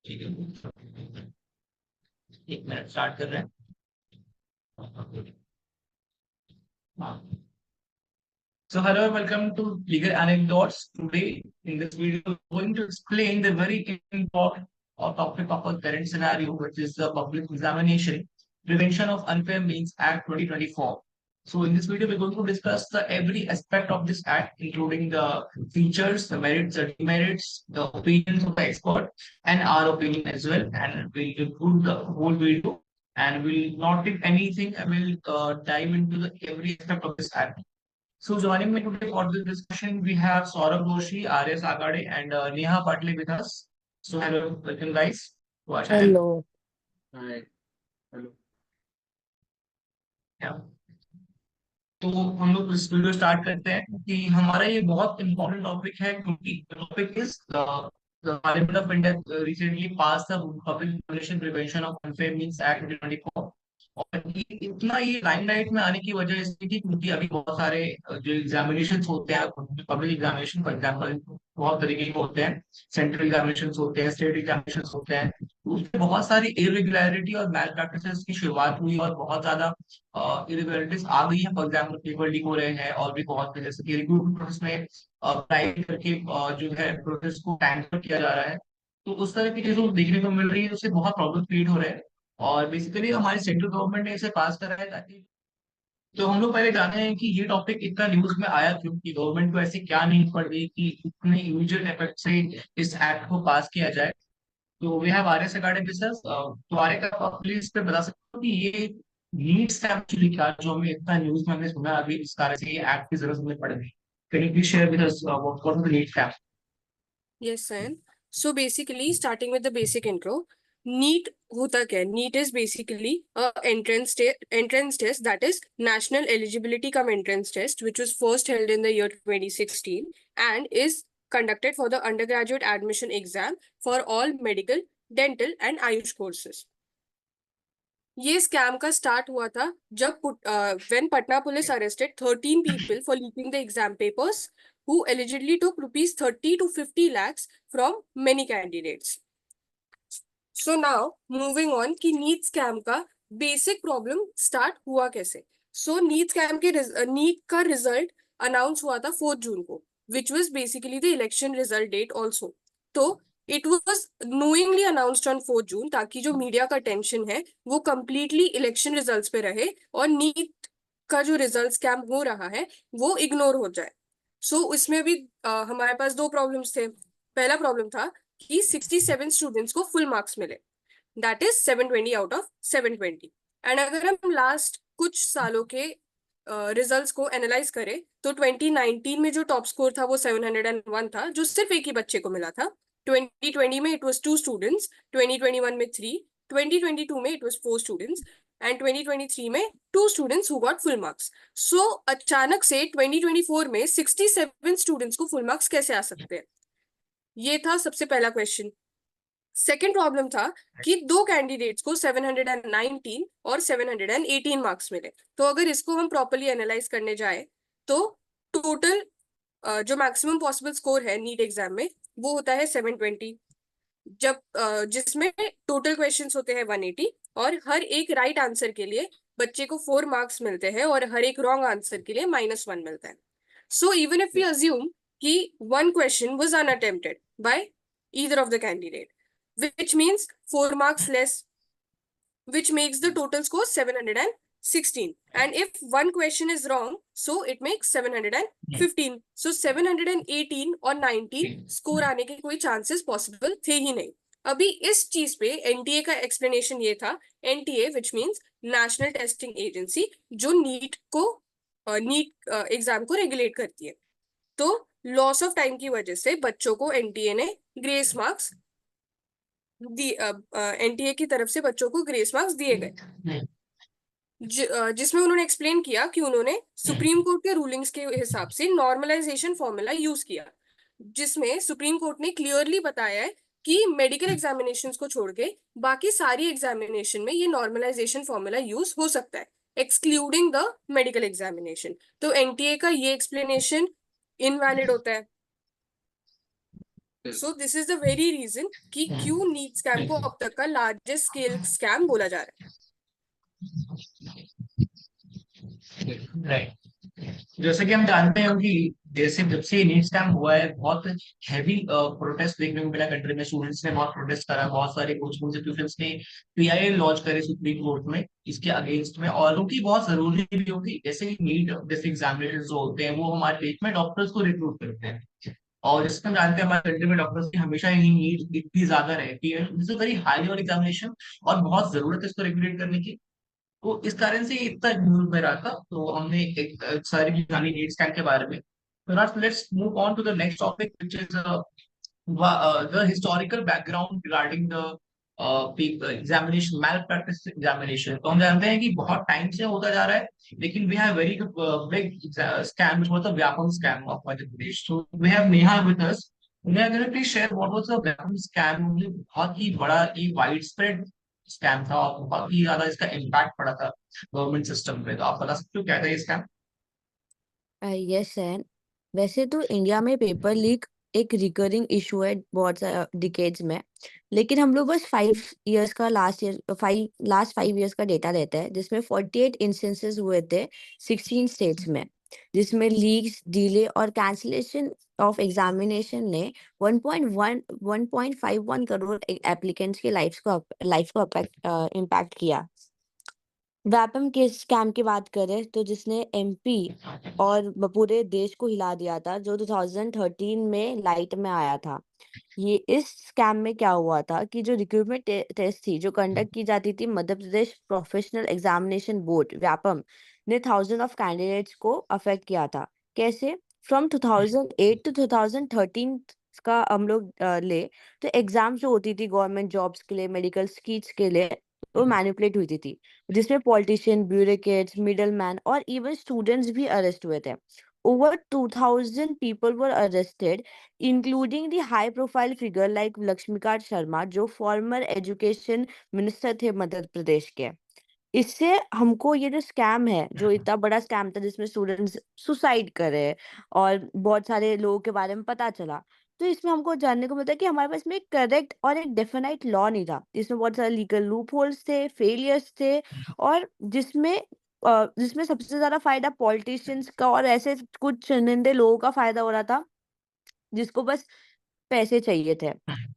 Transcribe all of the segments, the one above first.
ठीक है, एक मिनट स्टार्ट कर रहे हैं। हाँ. So hello and welcome to Legal Anecdotes. Today in this video, we're going to explain the very important topic of our current scenario, which is the public examination prevention of unfair means Act 2024. So in this video, we're going to discuss the every aspect of this act, including the features, the merits, the demerits, the opinions of the expert, and our opinion as well. And we'll include the whole video, and we'll not take anything. And we'll dive into the every aspect of this act. So joining me today for this discussion, we have Saurabh Doshi, R.S. Agade, and Neha Patle with us. So hello, welcome guys to our channel. Hello. Hi. Hello. Yeah. तो हम लोग इस video start करते हैं कि हमारा ये बहुत इंपॉर्टेंट टॉपिक है क्योंकि topic is parliament of India recently pass the public examination prevention of unfair means act 2024 और ये इतना ये लाइमलाइट में आने की वजह इसकी थी क्योंकि अभी बहुत सारे जो एग्जामिनेशन होते हैं पब्लिक एग्जामिनेशन फॉर एग्जाम्पल बहुत तरीके के होते हैं सेंट्रल एग्जामिनेशन होते हैं स्टेट एग्जामिनेशन होते हैं तो उसमें बहुत सारी इरेगुलरिटी और मैल प्रैक्टिसेस की शुरुआत हुई और बहुत ज्यादा इरेगुलरिटीज आ गई है। फॉर एग्जाम्पल पेपर लीक हो रहे हैं और भी बहुत जैसे कि रिक्रूटमेंट प्रोसेस में अप्लाई करके जो है प्रोसेस को टैंकर किया जा रहा है। तो उस तरह की चीजों देखने को मिल रही है उससे बहुत प्रॉब्लम क्रिएट हो रहे हैं और बेसिकली हमारी सेंट्रल गवर्नमेंट ने इसे पास करा है ताकि तो हम लोग पहले जानते हैं कि ये टॉपिक इतना न्यूज में आया क्यों कि गवर्नमेंट को ऐसी क्या नीड पड़ गई कि इतने इमीडिएट इफेक्ट से इस एक्ट को पास किया जाए। तो we have R S academy business तो आर्य का आप प्लीज पे बता सकते हो कि ये नीड्स है एक्चुअली क्या जो हमें इतना न्यूज में हमने सुना अभी इस कारण से ये एक्ट की जरूरत हमें पड़ गई। Can you please share with us what are the needs है? Yes, Sayan. So basically, starting with the basic intro, NEET होता क्या है? NEET is basically a entrance test, that is National Eligibility cum Entrance Test, which was first held in the year 2016 and is conducted for the undergraduate admission exam for all medical, dental and Ayush courses. ये scam का start हुआ था जब when Patna police arrested 13 people for leaking the exam papers who allegedly took rupees 30 to 50 lakhs from many candidates. So now moving on कि NEET scam का basic problem start हुआ कैसे। So NEET scam के NEET का result announce हुआ था 4 June को which was basically the election result date also. तो it was knowingly announced on 4 June ताकि जो मीडिया का टेंशन है वो कंप्लीटली इलेक्शन रिजल्ट्स पे रहे और नीट का जो रिजल्ट स्कैम हो रहा है वो इग्नोर हो जाए। सो इसमें भी हमारे पास दो प्रॉब्लम्स थे। पहला प्रॉब्लम था कि 67 स्टूडेंट्स को फुल मार्क्स मिले, that is 720 out of 720। And अगर हम लास्ट कुछ सालों के रिजल्ट्स को एनालाइज करें तो 2019 में जो टॉप स्कोर था वो 701 था जो सिर्फ एक ही बच्चे को मिला था। 2020 में इट वाज 2 स्टूडेंट्स, 2021 में 3, 2022 में इट वाज 4 स्टूडेंट्स एंड 2023 में 2 students who got full marks. So अचानक से 2024 में 67 स्टूडेंट्स को फुल मार्क्स कैसे आ सकते हैं? ये था सबसे पहला क्वेश्चन। सेकेंड प्रॉब्लम था कि दो कैंडिडेट्स को 719 और 718 मार्क्स मिले। तो अगर इसको हम प्रॉपर्ली एनालाइज करने जाए तो टोटल जो मैक्सिमम पॉसिबल स्कोर है नीट एग्जाम में वो होता है 720, जब जिसमें टोटल क्वेश्चंस होते हैं 180 और हर एक राइट आंसर के लिए बच्चे को 4 मार्क्स मिलते हैं और हर एक रॉन्ग आंसर के लिए -1 मिलता है। So even if we assume कि one question was unattempted by either of the candidate, which means 4 marks less, which makes the total score 716. And if one question is wrong, so it makes 715. So 718 और 19 score आने के कोई chances possible थे ही नहीं। अभी इस चीज पे एनटीए का एक्सप्लेनेशन ये था, NTA which means national testing agency, जो नीट को नीट एग्जाम को रेगुलेट करती है। तो लॉस ऑफ टाइम की वजह से बच्चों को एनटीए ने ग्रेस मार्क्स एनटीए की तरफ से बच्चों को ग्रेस मार्क्स दिए गए, जिसमें उन्होंने एक्सप्लेन किया कि उन्होंने सुप्रीम कोर्ट के रूलिंग्स के हिसाब से नॉर्मलाइजेशन फॉर्मूला यूज किया, जिसमें सुप्रीम कोर्ट ने क्लियरली बताया है कि मेडिकल एग्जामिनेशंस को छोड़ के बाकी सारी एग्जामिनेशन में ये नॉर्मलाइजेशन फॉर्मूला यूज हो सकता है एक्सक्लूडिंग द मेडिकल एग्जामिनेशन। तो एनटीए का ये एक्सप्लेनेशन इनवैलिड होता है। So this is the very reason कि क्यों नीट स्कैम को अब तक का लार्जेस्ट स्केल स्कैम बोला जा रहा राइट। जैसे कि हम जानते हैं कि जैसे जब से नीट स्कैम हुआ है, बहुत हैवी प्रोटेस्ट देखने को मिला कंट्री में। स्टूडेंट्स ने बहुत प्रोटेस्ट करा, बहुत सारे कोचिंग इंस्टीट्यूशंस ने पीआईएल लॉन्च करे सुप्रीम कोर्ट में इसके अगेंस्ट में, और उनकी बहुत जरूरी भी होगी। जैसे नीट जैसे एग्जामिनेशन जो होते हैं वो हमारे देश में डॉक्टर्स को रिक्रूट करते हैं, और जैसे हम जानते हैं हमारे कंट्री में डॉक्टर्स की हमेशा ही नीड इतनी ज्यादा रहती है, this is very high level examination, और बहुत जरूरत है इसको रेगुलेट करने की। तो इस कारण से ये इतना न्यूज में रहा था, तो हमने एक सारी भी जानी नीट स्कैम के बारे में। तो now let's move on to the next topic which is the historical background regarding the examination malpractice examination। तो हम जानते हैं कि बहुत टाइम से होता जा रहा है, लेकिन we have very big scam which was the Vyapam scam of Madhya Pradesh. So we have Neha with us। Neha, can you please share what was the Vyapam scam? बहुत ही बड़ा ये वाइड स्प्रेड स्कैम था, और बहुत ही ज्यादा इसका इम्पैक्ट पड़ा था गवर्नमेंट सिस्टम पे। तो आप बता सकते हो क्या था ये स्कैम? Yes sir. वैसे तो इंडिया में पेपर लीक एक रिकरिंग इशू है बहुत डिकेड्स में, लेकिन हम लोग बस 5 इयर्स का लास्ट 5 इयर्स का डेटा लेते हैं, जिसमें 48 इंस्टेंसेस हुए थे 16 स्टेट्स में, जिसमें लीक्स, डिले और कैंसिलेशन ऑफ एग्जामिनेशन ने 1.51 करोड़ एप्लीकेंट्स के लाइफ को इम्पैक्ट किया। व्यापम के स्कैम की बात करें तो जिसने एमपी और पूरे देश को हिला दिया था, जो 2013 में लाइट में आया था। ये इस स्कैम में क्या हुआ था कि जो रिक्रूटमेंट टेस्ट थी जो कंडक्ट की जाती थी Madhya Pradesh professional examination board Vyapam ने थाउजेंड ऑफ कैंडिडेट्स को अफेक्ट किया था। कैसे? फ्रॉम 2008 टू 2013 का हम लोग ले तो एग्जाम जो होती थी गवर्नमेंट जॉब्स के लिए, मेडिकल सीट्स के लिए, वो मैनिपुलेट हुई थी, जिसमें पॉलिटिशियन, ब्यूरोक्रेट्स, मिडलमैन और इवन स्टूडेंट्स भी अरेस्ट हुए थे। Over 2000 people were arrested, including the high-profile figure like Lakshmikant Sharma, जो फॉर्मर एजुकेशन मिनिस्टर थे मध्य प्रदेश के। इससे हमको ये जो स्कैम है, जो इतना बड़ा स्कैम था जिसमें स्टूडेंट्स सुसाइड करे और बहुत सारे लोगों के बारे में पता चला, तो इसमें हमको जानने को मिलता है कि हमारे पास में एक करेक्ट और एक डेफिनाइट लॉ नहीं था। इसमें बहुत सारे लीगल लूप होल्स थे, फेलियर्स थे, और जिसमें सबसे ज्यादा फायदा पॉलिटिशियंस का और ऐसे कुछ चुनिंदे लोगों का फायदा हो रहा था, जिसको बस पैसे चाहिए थे।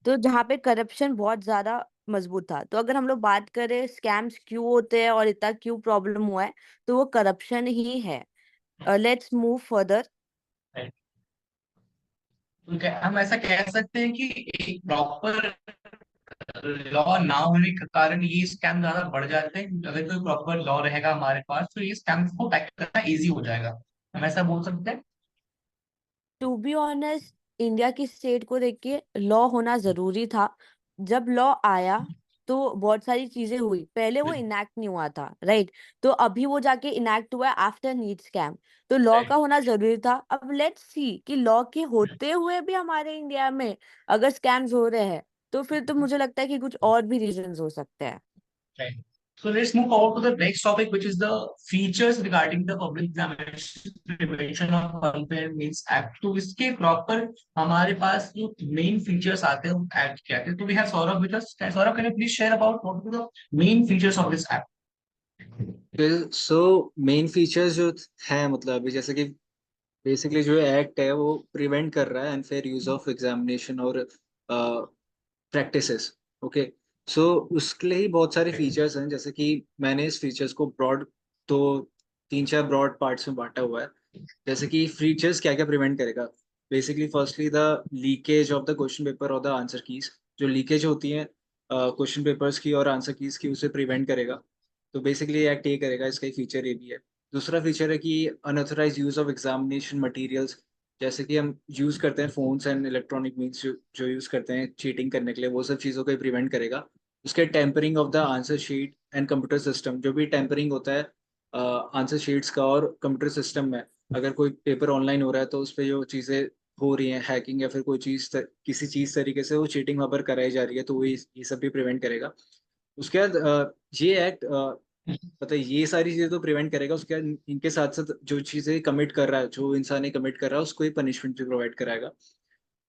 तो जहाँ पे करप्शन बहुत ज्यादा मजबूत था। तो अगर हम लोग बात करें स्कैम्स क्यों होते हैं और इतना क्यों प्रॉब्लम हुआ है, तो वो करप्शन ही है। Let's move further. हम ऐसा कह सकते हैं कि एक प्रॉपर लॉ ना होने के कारण ये स्कैम ज्यादा बढ़ जाते हैं। अगर कोई प्रॉपर लॉ रहेगा हमारे पास तो ये स्कैम को टैकल करना इजी हो जाएगा, हम ऐसा बोल सकते हैं। टू बी ऑनेस्ट, इंडिया की स्टेट को देख के लॉ होना जरूरी था। जब लॉ आया तो बहुत सारी चीजें हुई, पहले वो इनैक्ट नहीं हुआ था, राइट? तो अभी वो जाके इनैक्ट हुआ आफ्टर नीट स्कैम, तो लॉ का होना जरूरी था। अब लेट्स सी कि लॉ के होते हुए भी हमारे इंडिया में अगर स्कैम्स हो रहे हैं, तो फिर तो मुझे लगता है कि कुछ और भी रीजंस हो सकते हैं। Right. So let's move forward to the next topic, which is the features regarding the Public Examination Prevention of Unfair Means Act। तो इसके प्रॉपर हमारे पास जो मेन फीचर्स आते हैं एक्ट के आते हैं। तो we have Saurabh with us। Saurabh, can you please share about what are the main features of this act? So main features जो है, मतलब अभी जैसे कि बेसिकली जो एक्ट है वो प्रिवेंट कर रहा है अनफेयर यूज ऑफ एग्जामिनेशन और प्रैक्टिसेस। ओके, सो उसके लिए ही बहुत सारे फीचर्स हैं। जैसे कि मैंने इस फीचर्स को ब्रॉड तो 3-4 ब्रॉड पार्ट्स में बांटा हुआ है। जैसे कि फीचर्स क्या क्या प्रिवेंट करेगा। Basically firstly the leakage of the question paper और द आंसर कीज। जो लीकेज होती है क्वेश्चन पेपर्स की और आंसर कीज की, उसे प्रिवेंट करेगा। तो बेसिकली एक्ट ये करेगा, इसका फीचर ये भी है। दूसरा फीचर है कि unauthorise use of examination materials, जैसे कि हम यूज करते हैं फोन्स एंड इलेक्ट्रॉनिक मीन्स जो यूज करते हैं चीटिंग करने के लिए, वो सब चीज़ों को प्रिवेंट करेगा। उसके tampering of the answer sheet and computer system, जो भी टेम्परिंग होता है आंसर शीट्स का और कंप्यूटर सिस्टम में, अगर कोई पेपर ऑनलाइन हो रहा है तो उस पर जो चीज़ें हो रही हैं, हैकिंग या फिर कोई चीज़ किसी चीज़ तरीके से वो चीटिंग वहाँ पर कराई जा रही है, तो वो ये सब भी प्रिवेंट करेगा। उसके बाद ये एक्ट मतलब ये सारी चीजें तो प्रिवेंट करेगा। उसके बाद इनके साथ साथ जो चीजें कमिट कर रहा है, जो इंसान कमिट कर रहा है, उसको ही पनिशमेंट भी प्रोवाइड कराएगा।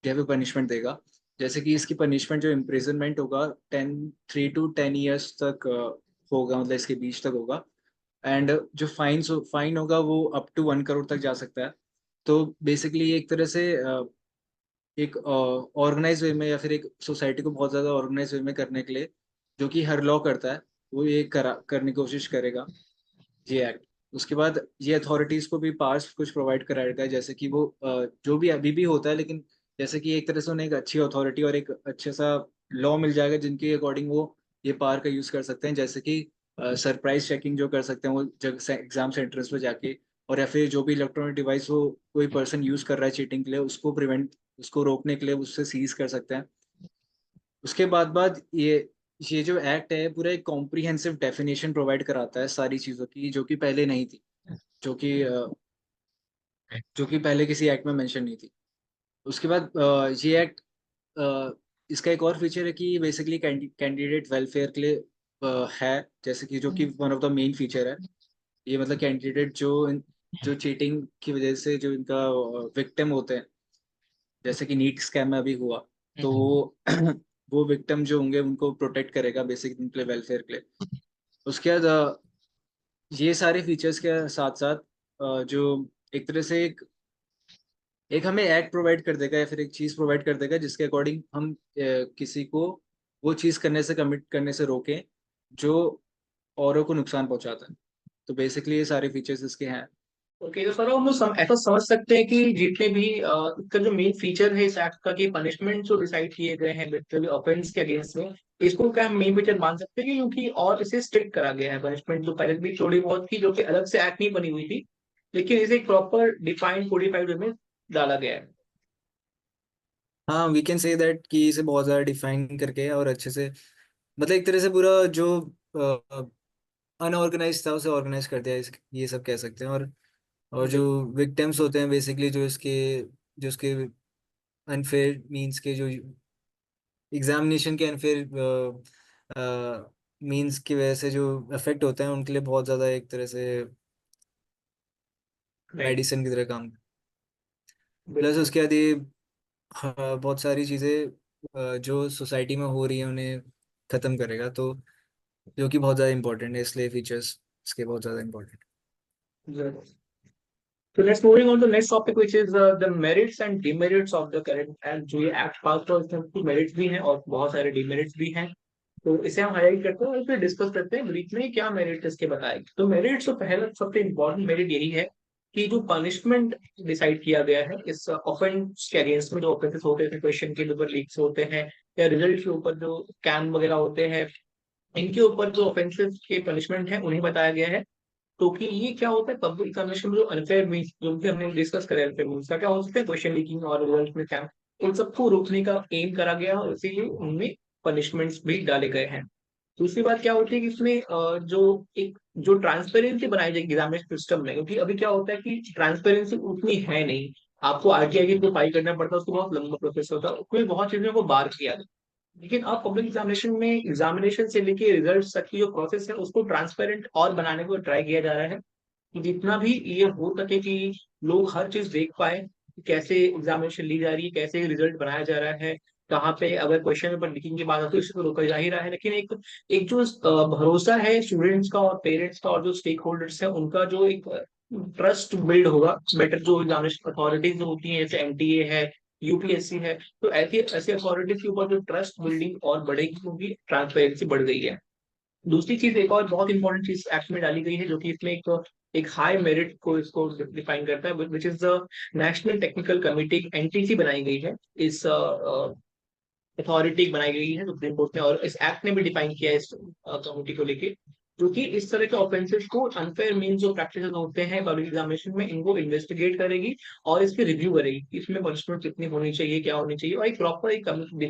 या फिर पनिशमेंट देगा। जैसे कि इसकी पनिशमेंट जो इम्प्रिजनमेंट होगा 3 to 10 years तक होगा, मतलब इसके बीच तक होगा। एंड जो फाइन होगा वो अप टू 1 crore तक जा सकता है। तो बेसिकली एक तरह से एक ऑर्गेनाइज वे में या फिर एक सोसाइटी को बहुत ज़्यादा ऑर्गेनाइज वे में करने के लिए, जो कि हर लॉ करता है, वो ये करने की कोशिश करेगा ये एक्ट। उसके बाद ये अथॉरिटीज को भी पावर्स कुछ प्रोवाइड कराएगा, जैसे कि वो जो भी अभी भी होता है, लेकिन जैसे कि एक तरह से उन्हें एक अच्छी अथॉरिटी और एक अच्छा सा लॉ मिल जाएगा जिनके अकॉर्डिंग वो ये पावर का यूज कर सकते हैं। जैसे कि सरप्राइज चेकिंग जो कर सकते हैं वो जब एग्जाम सेंटर्स पे जाके, और या फिर जो भी इलेक्ट्रॉनिक डिवाइस वो कोई पर्सन यूज कर रहा है चीटिंग के लिए, उसको रोकने के लिए उससे सीज कर सकते हैं। उसके बाद ये जो एक्ट है पूरा एक कॉम्प्रिहेंसिव डेफिनेशन प्रोवाइड कराता है सारी चीज़ों की, जो कि पहले नहीं थी, जो कि जो कि पहले किसी एक्ट में मेंशन नहीं थी। उसके बाद ये एक्ट, इसका एक और फीचर है कि बेसिकली कैंडिडेट वेलफेयर के लिए है, जैसे कि जो कि one of the main feature है। ये मतलब कैंडिडेट जो चीटिंग की वजह से जो इनका विक्टिम होते हैं, जैसे कि नीट स्कैम में अभी हुआ, तो वो वो विक्टिम जो होंगे उनको प्रोटेक्ट करेगा बेसिक उनके लिए, वेलफेयर के लिए। उसके बाद ये सारे फीचर्स के साथ साथ जो एक तरह से एक हमें एक्ट प्रोवाइड कर देगा या फिर एक चीज प्रोवाइड कर देगा जिसके अकॉर्डिंग हम किसी को वो चीज करने से कमिट करने से रोकें जो औरों को नुकसान पहुंचाता है। तो बेसिकली ये सारे फीचर्स इसके हैं। ओके, तो सर हम लोग ऐसा समझ सकते हैं कि जितने भी इसका जो मेन फीचर है इस एक्ट का, कि पनिशमेंट जो डिसाइड किए गए हैं लिटरली ऑफेंस के अगेंस्ट में, इसको क्या हम मेन फीचर मान सकते हैं कि क्योंकि और इसे स्ट्रिक्ट करा गया है। पनिशमेंट जो पहले भी थोड़ी बहुत थी, जो कि अलग से एक्ट नहीं बनी हुई थी, लेकिन इसे एक प्रॉपर डिफाइंड कोडिफाइड वे में डाला गया है। हाँ, वी कैन से दैट कि इसे बहुत ज़्यादा डिफाइन करके और अच्छे से, मतलब एक तरह से पूरा जो अनऑर्गेनाइज था उसे ऑर्गेनाइज कर दिया, ये सब कह सकते हैं। और जो विक्टिम्स होते हैं बेसिकली, जो इसके अनफेयर मींस के, जो एग्जामिनेशन के अनफेयर मींस की वजह से जो इफेक्ट होते हैं उनके लिए बहुत ज़्यादा एक तरह से मेडिसिन की तरह काम। प्लस उसके बाद ये बहुत सारी चीज़ें जो सोसाइटी में हो रही हैं उन्हें ख़त्म करेगा, तो जो कि बहुत ज़्यादा इंपॉर्टेंट है, इसलिए फीचर्स इसके बहुत ज़्यादा important. So let's moving on to the next topic, which is the merits and demerits of the current and जो ये एक्ट पास हुआ इसमें कुछ मेरिट्स भी हैं और बहुत सारे डिमेरिट्स भी हैं। तो इसे हम हाईलाइट करते हैं और फिर डिस्कस करते हैं ब्रीफ में क्या मेरिट इसके बताए। तो मेरिट्स, तो पहला सबसे इम्पोर्टेंट मेरिट यही है कि जो पनिशमेंट डिसाइड किया गया है इस ऑफेंस के अगेंस्ट में, जो ऑफेंसेस होते हैं, क्वेश्चन के ऊपर लीक्स होते हैं या रिजल्ट के ऊपर जो स्कैम वगैरह होते हैं, इनके ऊपर जो ऑफेंसेस के पनिशमेंट है उन्हें बताया गया है। तो कि ये क्या होता है पब्लिक एग्जामिनेशन में जो अनफेयर मीन्स, जो कि हमने डिस्कस करा अनफेयर मीन्स का क्या हो सकता है, क्वेश्चन लीकिंग और रिजल्ट में क्या, उन सबको रोकने का एम करा गया और इसीलिए उनमें पनिशमेंट्स भी डाले गए हैं। दूसरी बात क्या होती है कि इसमें जो ट्रांसपेरेंसी बनाई जाएगी एग्जामिनेशन सिस्टम में, क्योंकि अभी क्या होता है कि ट्रांसपेरेंसी उतनी है नहीं। आपको आरटीआई की फाइल करना पड़ता है, उसको बहुत लंबा प्रोसेस होता है, कोई बहुत चीजों को बार किया। लेकिन आप पब्लिक एग्जामिनेशन में एग्जामिनेशन से लेके रिजल्ट तक की जो प्रोसेस है उसको ट्रांसपेरेंट और बनाने को ट्राई किया जा रहा है, कि जितना भी ये हो सके कि लोग हर चीज देख पाए कि कैसे एग्जामिनेशन ली जा रही है, कैसे रिजल्ट बनाया जा रहा है, कहाँ पे अगर क्वेश्चन पेपर लीकिंग की बात है तो इसको रोका जा ही रहा है। लेकिन एक एक जो भरोसा है स्टूडेंट्स का और पेरेंट्स का और जो स्टेक होल्डर्स है उनका, जो एक ट्रस्ट बिल्ड होगा बेटर, जो एग्जामिनेशन अथॉरिटीज होती हैं जैसे एमटीए है, यूपीएससी है, तो ऐसी ऐसी अथॉरिटीज के ऊपर जो ट्रस्ट बिल्डिंग और बढ़ेगी क्योंकि ट्रांसपेरेंसी बढ़ गई है। दूसरी चीज, एक और बहुत इंपॉर्टेंट चीज एक्ट में डाली गई है जो कि इसमें एक हाई मेरिट को इसको डिफाइन करता है, which is the national technical committee, NTC बनाई गई है। इस अथॉरिटी बनाई गई है सुप्रीम कोर्ट ने, और इस एक्ट ने भी डिफाइन किया है इस कमिटी को लेके, जो कि इस तरह के ऑफेंसेस को, अनफेयर मीन जो प्रैक्टिस होते हैं पब्लिक एग्जामिनेशन में, इनको इन्वेस्टिगेट करेगी और इसकी रिव्यू करेगी कि इसमें पनिशमेंट कितनी होनी चाहिए, क्या होनी चाहिए, और एक प्रॉपर एक कमिटी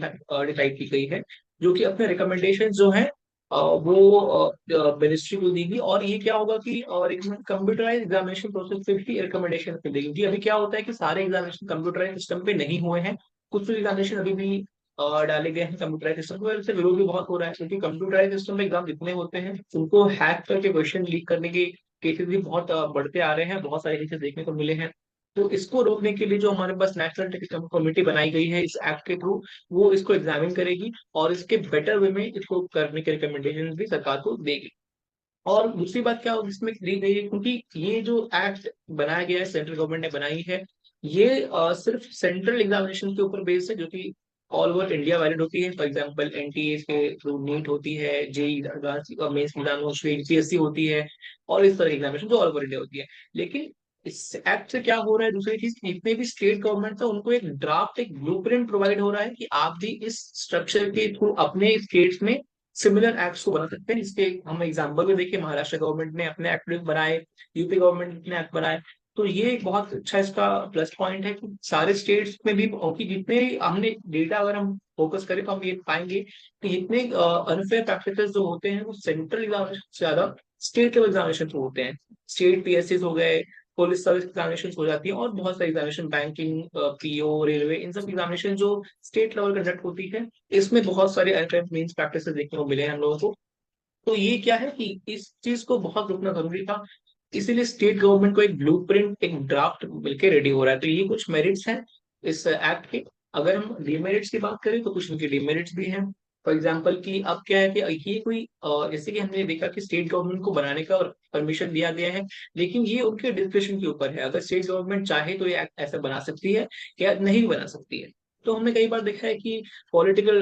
डिसाइड की गई है जो कि अपने रिकमेंडेशन जो है वो मिनिस्ट्री को देगी। और ये क्या होगा कि और एक कंप्यूटराइज एग्जामिनेशन प्रोसेस से भी रिकमेंडेशन देगी, क्योंकि अभी क्या होता है कि सारे एग्जामिनेशन कंप्यूटराइज सिस्टम पे नहीं हुए हैं, कुछ एग्जामिनेशन अभी भी डाले गए हैं कंप्यूटराइज सिस्टम की वजह से। विरोध भी बहुत हो रहा है क्योंकि कंप्यूटराइज सिस्टम में एग्जाम जितने होते हैं उनको हैक करके क्वेश्चन लीक करने के केसेस भी बहुत बढ़ते आ रहे हैं, बहुत सारे केसेस देखने को मिले हैं। तो इसको रोकने के लिए जो हमारे पास नेशनल टेक्निकल कमेटी बनाई गई है इस एक्ट के थ्रू, वो इसको एग्जामिन करेगी और इसके बेटर वे में इसको करने के रिकमेंडेशन भी सरकार को देगी। और दूसरी बात क्या इसमें दी गई है, क्योंकि ये जो एक्ट बनाया गया है, सेंट्रल गवर्नमेंट ने बनाई है, ये सिर्फ सेंट्रल एग्जामिनेशन के ऊपर बेस्ड है, जो कि ऑल ओवर इंडिया वैलिड होती है। फॉर एग्जांपल एनटीए के थ्रू नीट होती है, जेई मेंस एग्जाम यूपीएससी होती है, और इस तरह की एग्जामिनेशन जो ऑल ओवर इंडिया होती है। लेकिन इस एक्ट से क्या हो रहा है, दूसरी चीज, जितने भी स्टेट गवर्नमेंट है उनको एक ड्राफ्ट, एक ब्लूप्रिंट प्रोवाइड हो रहा है कि आप भी इस स्ट्रक्चर के थ्रू अपने स्टेट्स में सिमिलर एक्ट्स को बना सकते हैं। इसके हम एग्जाम्पल भी देखिए, महाराष्ट्र गवर्नमेंट ने अपने एक्ट बनाए, यूपी गवर्नमेंट ने अपने एक्ट बनाए। तो ये एक बहुत अच्छा इसका प्लस पॉइंट है कि सारे स्टेट्स में भी, कि जितने हमने डेटा अगर हम फोकस करें तो हम ये पाएंगे कि जितने अनफेयर प्रैक्टिसेस जो होते हैं वो सेंट्रल एग्जामिनेशन से ज्यादा स्टेट लेवल एग्जामिनेशन होते हैं। स्टेट पीएससी हो गए, पुलिस सर्विस एग्जामिनेशन हो जाती है, और बहुत सारी एग्जामिनेशन, बैंकिंग, पीओ, रेलवे, इन सब एग्जामिनेशन जो स्टेट लेवल कंडक्ट होती है, इसमें बहुत सारे अनफेयर मीन्स प्रैक्टिसेस देखने को मिले हैं हम लोगों को। तो ये क्या है कि इस चीज को बहुत रुकना जरूरी था, इसीलिए स्टेट गवर्नमेंट को एक ब्लूप्रिंट, एक ड्राफ्ट मिलकर रेडी हो रहा है। तो ये कुछ मेरिट्स हैं इस एक्ट के। अगर हम डिमेरिट्स की बात करें तो कुछ इनके डिमेरिट्स भी हैं। फॉर एग्जाम्पल कि अब क्या है कि ये कोई जैसे कि हमने देखा कि स्टेट गवर्नमेंट को बनाने का और परमिशन दिया गया है, लेकिन ये उनके डिस्क्रिप्शन के ऊपर है। अगर स्टेट गवर्नमेंट चाहे तो ये एक्ट ऐसा बना सकती है या नहीं बना सकती है। तो हमने कई बार देखा है कि पॉलिटिकल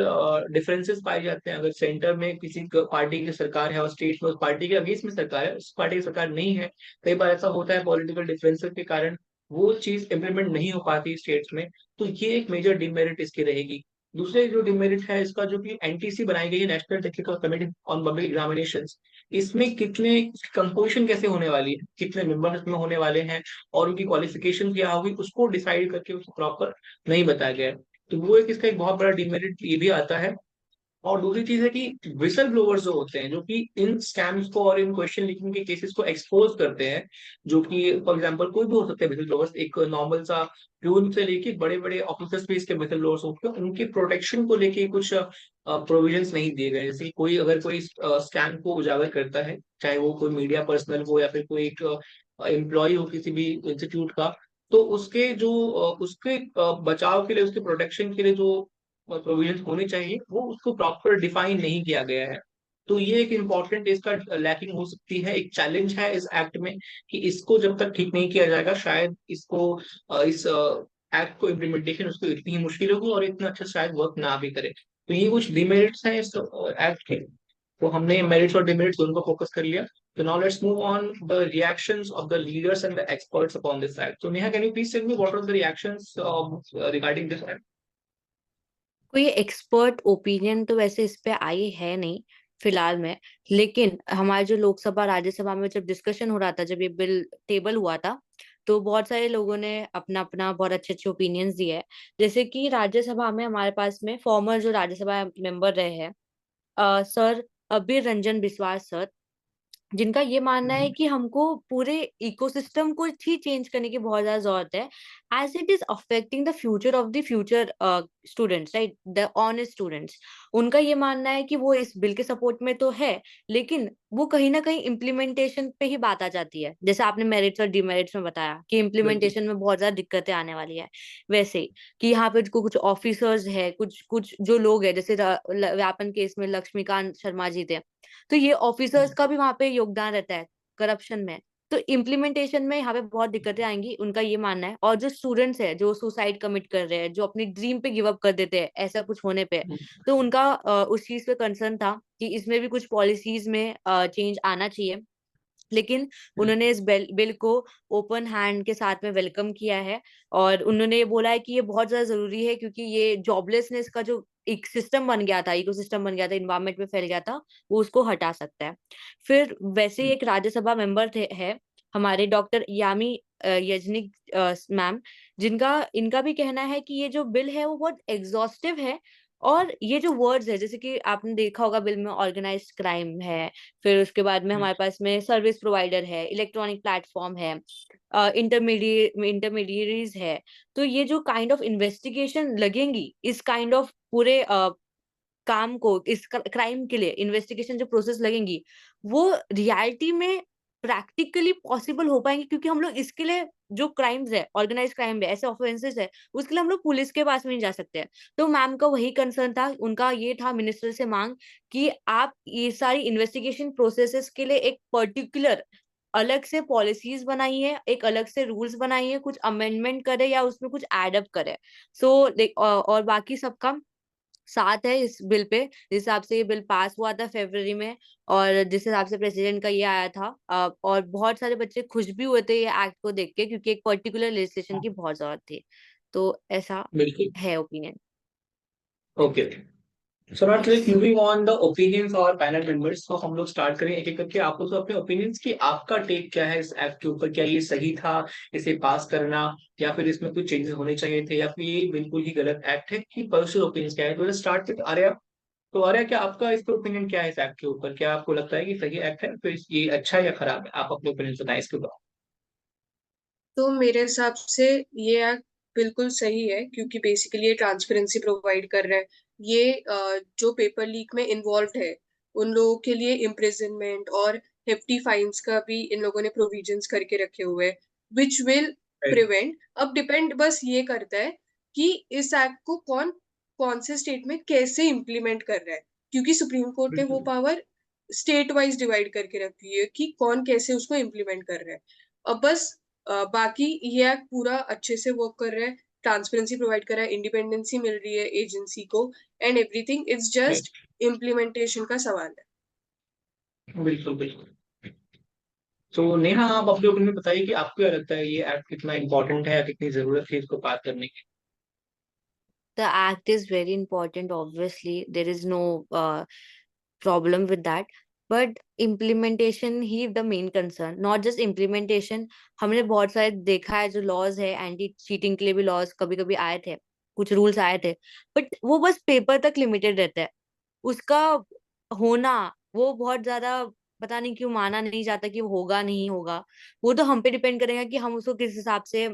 डिफरेंसेस पाए जाते हैं। अगर सेंटर में किसी पार्टी की सरकार है और स्टेट में उस पार्टी के अगेंस्ट में सरकार है, उस पार्टी की सरकार नहीं है, कई बार ऐसा होता है पॉलिटिकल डिफरेंसेस के कारण वो चीज इम्प्लीमेंट नहीं हो पाती स्टेट्स में। तो ये एक मेजर डिमेरिट इसकी रहेगी। दूसरे जो डिमेरिट है इसका, जो कि एनटीसी बनाई गई है, national technical committee on public examination, इसमें कितने कंपोजिशन कैसे होने वाली है, कितने मेंबर्स में होने वाले हैं, और उनकी क्वालिफिकेशन क्या होगी, उसको डिसाइड करके उसको प्रॉपर नहीं बताया गया है। तो वो एक इसका एक बहुत बड़ा डिमेरिट ये भी आता है। और दूसरी चीज है कि विसल ब्लोअर्स जो होते हैं, जो कि इन स्कैम्स को और इन क्वेश्चन लीकिंग के केसेस को एक्सपोज करते हैं, जो कि फॉर एग्जांपल कोई भी हो सकते हैं विसल ब्लोअर्स, एक नॉर्मल सा प्यून से लेके बड़े बड़े ऑफिसर्स भी इसके विसल ब्लोअर्स होते हैं, उनके प्रोटेक्शन को लेके कुछ प्रोविजंस नहीं दिए गए। जैसे कोई अगर कोई स्कैम को उजागर करता है, चाहे वो कोई मीडिया पर्सनल हो या फिर कोई एक एम्प्लॉय हो किसी भी इंस्टीट्यूट का, तो उसके जो उसके बचाव के लिए, उसके प्रोटेक्शन के लिए जो प्रोविजन होनी चाहिए, वो उसको प्रॉपर डिफाइन नहीं किया गया है। तो ये एक इम्पोर्टेंट इसका लैकिंग हो सकती है, एक चैलेंज है इस एक्ट में, कि इसको जब तक ठीक नहीं किया जाएगा, शायद इसको इस एक्ट को इम्प्लीमेंटेशन उसको इतनी ही मुश्किल होगी और इतना अच्छा शायद वर्क ना भी करे। तो ये कुछ डिमेरिट्स हैं इस एक्ट के। तो हमने मेरिट्स और डिमेरिट्स दोनों को फोकस कर लिया। So now let's move on the reactions of the leaders and the experts upon this act. So Neha, can you please tell me what are the reactions regarding this act? कोई expert opinion तो वैसे इस पे आई है नहीं फिलहाल में, लेकिन हमारे जो लोकसभा राज्यसभा में जब डिस्कशन हो रहा था, जब ये बिल टेबल हुआ था, तो बहुत सारे लोगों ने अपना अपना बहुत अच्छे अच्छे ओपिनियंस दिए हैं। जैसे कि राज्यसभा में हमारे पास में फॉर्मर जो राज्यसभा मेंबर रहे हैं, सर अबीर रंजन बिस्वास सर, जिनका ये मानना है कि हमको पूरे इकोसिस्टम को ही चेंज करने की बहुत ज्यादा जरूरत है, as it is affecting the future of the future students, right, the honest students. उनका ये मानना है कि वो इस बिल के सपोर्ट में तो है, लेकिन वो कहीं ना कहीं इम्प्लीमेंटेशन पे ही बात आ जाती है। जैसे आपने मेरिट्स और डिमेरिट्स में बताया कि बिल्कुल। इम्प्लीमेंटेशन में बहुत ज्यादा दिक्कतें आने वाली है, वैसे ही कि यहाँ पे कुछ ऑफिसर्स है, कुछ कुछ जो लोग है, जैसे व्यापन केस में लक्ष्मीकांत शर्मा जी थे, तो ये ऑफिसर्स का भी वहां पे योगदान रहता है करप्शन में। तो इम्प्लीमेंटेशन में यहाँ पे बहुत दिक्कतें आएंगी, उनका ये मानना है। और जो स्टूडेंट्स है जो सुसाइड कमिट कर रहे हैं, जो अपनी ड्रीम पे गिव अप कर देते हैं ऐसा कुछ होने पे, तो उनका उस चीज पे कंसर्न था कि इसमें भी कुछ पॉलिसीज में चेंज आना चाहिए। लेकिन उन्होंने इस बिल को ओपन हैंड के साथ में वेलकम किया है, और उन्होंने ये बोला है कि ये बहुत ज्यादा जरूरी है, क्योंकि ये जॉबलेसनेस का जो एक सिस्टम बन गया था, इकोसिस्टम बन गया था, इन्वायरमेंट में फैल गया था, वो उसको हटा सकता है। फिर वैसे ही एक राज्यसभा मेंबर थे है हमारे डॉक्टर यामी यजनिक मैम, जिनका इनका भी कहना है कि ये जो बिल है वो बहुत एग्जॉस्टिव है। और ये जो वर्ड्स है, जैसे कि आपने देखा होगा बिल में ऑर्गेनाइज्ड क्राइम है, फिर उसके बाद में हमारे पास में सर्विस प्रोवाइडर है, इलेक्ट्रॉनिक प्लेटफॉर्म है, इंटरमीडियरीज है। तो ये जो काइंड ऑफ इन्वेस्टिगेशन लगेंगी इस काइंड ऑफ पूरे काम को, इस क्राइम के लिए इन्वेस्टिगेशन जो प्रोसेस लगेंगी, वो रियलिटी में प्रैक्टिकली पॉसिबल हो पाएंगे, क्योंकि हम लोग इसके लिए जो क्राइम्स है, ऑर्गेनाइज क्राइम है, ऐसे ऑफेंसेस है, उसके लिए हम लोग पुलिस के पास में नहीं जा सकते हैं। तो मैम का वही कंसर्न था, उनका ये था मिनिस्टर से मांग कि आप ये सारी इन्वेस्टिगेशन प्रोसेसेस के लिए एक पर्टिकुलर अलग से पॉलिसीज बनाइए, एक अलग से रूल्स बनाइए, कुछ अमेंडमेंट करे या उसमें कुछ एडअप करे। सो और बाकी सबका साथ है इस बिल पे, जिस हिसाब से ये बिल पास हुआ था फरवरी में, और जिस हिसाब से प्रेसिडेंट का ये आया था, और बहुत सारे बच्चे खुश भी हुए थे ये एक्ट को देख के, क्योंकि एक पर्टिकुलर लेजिस्लेशन की बहुत जरूरत थी। तो ऐसा बिल्कुल। है opinion. Okay, so not like moving on the opinions और पैनल मेंबर्स, तो हम लोग स्टार्ट करें एक एक करके। आप लोग अपने ओपिनियंस की, आपका टेक क्या है इस एक्ट के ऊपर? क्या ये सही था इसे पास करना, या फिर इसमें कुछ चेंजेस होने चाहिए थे, या फिर ये बिल्कुल ही गलत एक्ट है? कि पर्सनल ओपिनियंस क्या है? तो स्टार्ट विद आर्या। तो आर्या, क्या आपका इस पर ओपिनियन क्या है इस एक्ट के ऊपर? क्या आपको लगता है कि सही एक्ट है, फिर ये अच्छा है या खराब है? आप अपने ओपिनियन बताएं इसके ऊपर। तो मेरे हिसाब से ये एक्ट बिल्कुल सही है, क्योंकि बेसिकली ये ट्रांसपेरेंसी प्रोवाइड कर रहा है। ये जो पेपर लीक में इन्वॉल्व है उन लोगों के लिए इम्प्रिजनमेंट और हेफ्टी फाइन्स का भी इन लोगों ने प्रोविजंस करके रखे हुए हैं, विच विल प्रिवेंट। अब डिपेंड बस ये करता है कि इस एक्ट को कौन कौन से स्टेट में कैसे इम्प्लीमेंट कर रहा है, क्योंकि सुप्रीम कोर्ट ने वो बिल्कुल पावर स्टेट वाइज डिवाइड करके रखी है कि कौन कैसे उसको इम्प्लीमेंट कर रहा है। अब बस बाकी ये एक्ट पूरा अच्छे से वर्क कर रहा है, ट्रांसपेरेंसी प्रोवाइड कर रहा है, इंडिपेंडेंसी मिल रही है एजेंसी को, and everything. It's just implementation का सवाल है। बिल्कुल बिल्कुल। तो नेहा, आप अपने ओपिनियन बताइए कि आपको क्या लगता है ये एक्ट कितना इंपॉर्टेंट है, कितनी जरूरत है इसको पास करने की? The act is very important, obviously. There is no problem with that. But implementation he the main concern. Not just implementation. हमने बहुत सारे देखा है जो laws है, एंटी चीटिंग के लिए भी laws कभी कभी आए थे, कुछ rules आए थे, बट वो बस पेपर तक लिमिटेड रहता है। उसका होना, वो बहुत ज्यादा पता नहीं क्यों माना नहीं जाता कि वो होगा नहीं होगा। वो तो हम पे डिपेंड करेगा कि हम उसको किस हिसाब से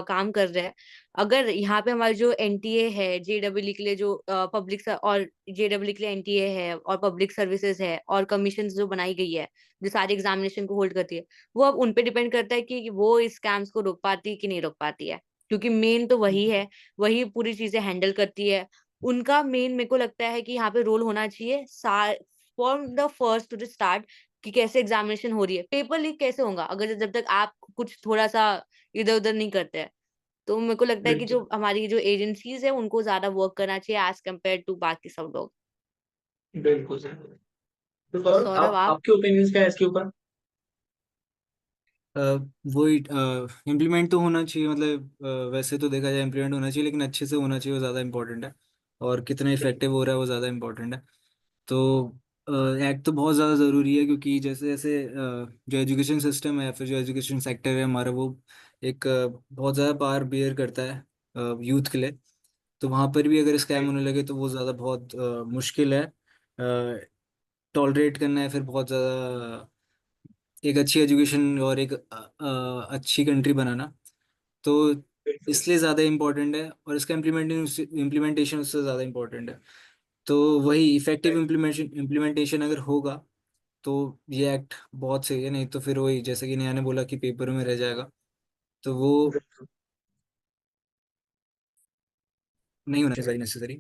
काम कर रहे हैं। अगर यहाँ पे हमारे जो एनटीए है, जेडब्ल्यू के लिए जो पब्लिक, और जेडब्ल्यू के लिए एनटीए है और पब्लिक सर्विसेज है और कमीशन जो बनाई गई है जो सारे एग्जामिनेशन को होल्ड करती है, वो अब उन पे डिपेंड करता है कि वो इस स्कैम्स को रोक पाती है कि नहीं रोक पाती है, क्योंकि मेन तो वही है, वही पूरी चीजें हैंडल करती है। उनका मेन मेरे को लगता है कि यहाँ पे रोल होना चाहिए from the first to the start, कि कैसे एग्जामिनेशन हो रही है। पेपर लीक कैसे होगा अगर जब तक आप कुछ थोड़ा सा इधर उधर नहीं करते हैं। तो मेरे को लगता है कि बिल्कुल जो हमारी जो एजेंसीज है उनको ज्यादा वर्क करना चाहिए एज कम्पेयर टू बाकी सब लोग। बिल्कुल सर। तो सौरभ, सौरभ आप आप। आपके ओपिनियंस क्या है इसके ऊपर? वही इम्प्लीमेंट तो होना चाहिए, मतलब वैसे तो देखा जाए इम्प्लीमेंट होना चाहिए, लेकिन अच्छे से होना चाहिए, वो ज़्यादा इंपॉर्टेंट है। और कितना इफेक्टिव हो रहा है वो ज़्यादा इंपॉर्टेंट है। तो एक्ट तो बहुत ज़्यादा ज़रूरी है, क्योंकि जैसे जैसे जो एजुकेशन सिस्टम है या फिर जो एजुकेशन सेक्टर है हमारा, वो एक बहुत ज़्यादा पावर बियर करता है यूथ के लिए। तो वहाँ पर भी अगर स्कैम होने लगे तो वो ज़्यादा बहुत मुश्किल है टॉलरेट करना है, फिर बहुत ज़्यादा एक अच्छी एजुकेशन और एक अच्छी कंट्री बनाना। तो इसलिए ज़्यादा इम्पोर्टेंट है, और इसका इम्प्लीमेंटेशन उससे ज़्यादा इम्पोर्टेंट है। तो वही इफेक्टिव इम्प्लीमेंटेशन अगर होगा तो ये एक्ट बहुत सही है, नहीं तो फिर वही जैसे कि नेहा ने बोला कि पेपर में रह जाएगा, तो वो नहीं होना चाहिए नेसेसरी।